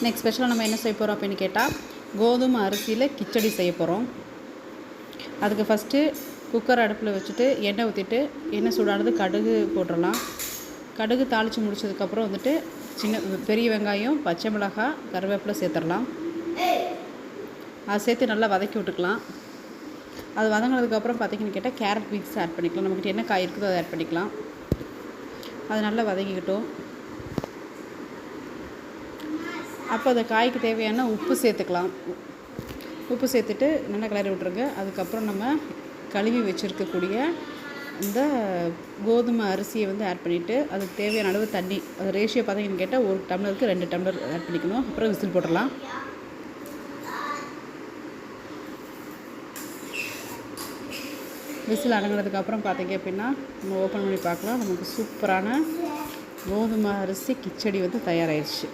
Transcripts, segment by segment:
Next ஸ்பெஷலாக நம்ம என்ன செய்ய போகிறோம் அப்படின்னு கேட்டால் கோதுமை அரிசியில் கிச்சடி செய்ய போகிறோம். அதுக்கு ஃபஸ்ட்டு குக்கர் அடுப்பில் வச்சுட்டு எண்ணெய் ஊற்றிட்டு எண்ணெய் சூடானது கடுகு போட்டுடலாம். கடுகு தாளித்து முடிச்சதுக்கப்புறம் வந்துட்டு பெரிய வெங்காயம், பச்சை மிளகாய், கருவேப்பிலை சேர்த்துடலாம். அதை சேர்த்து நல்லா வதக்கி விட்டுக்கலாம். அது வதங்கினதுக்கப்புறம் பார்த்திங்கன்னு கேட்டால் கேரட் பீன்ஸ் ஆட் பண்ணிக்கலாம். நம்மக்கிட்ட என்ன காய் இருக்குதோ அதை ஆட் பண்ணிக்கலாம். அது நல்லா வதக்கிக்கிட்டோம். அப்போ அந்த காய்க்கு தேவையான உப்பு சேர்த்துக்கலாம். உப்பு சேர்த்துட்டு நல்லா கிளறி விட்ருங்க. அதுக்கப்புறம் நம்ம கழுவி வச்சுருக்கக்கூடிய இந்த கோதுமை அரிசியை வந்து ஆட் பண்ணிவிட்டு அதுக்கு தேவையான அளவு தண்ணி, அது ரேஷியோ பார்த்தீங்கன்னு கேட்டால் 1 டம்ளருக்கு 2 டம்ளர் ஆட் பண்ணிக்கணும். அப்புறம் விசில் போட்டுடலாம். விசில் அடங்கினதுக்கப்புறம் பார்த்தீங்க அப்படின்னா நம்ம ஓப்பன் பண்ணி பார்க்கலாம். நமக்கு சூப்பரான கோதுமை அரிசி கிச்சடி வந்து தயாராகிடுச்சு.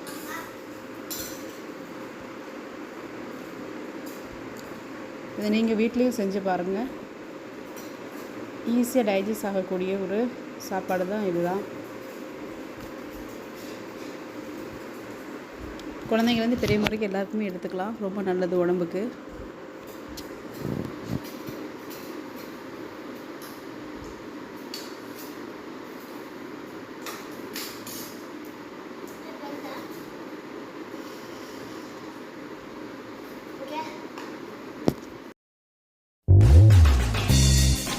இதை நீங்கள் வீட்லேயும் செஞ்சு பாருங்கள். ஈஸியாக டைஜஸ்ட் ஆகக்கூடிய ஒரு சாப்பாடு தான் இதுதான். குழந்தைங்கலேருந்து பெரியவங்க வரைக்கும் எல்லாருக்குமே எடுத்துக்கலாம். ரொம்ப நல்லது உடம்புக்கு.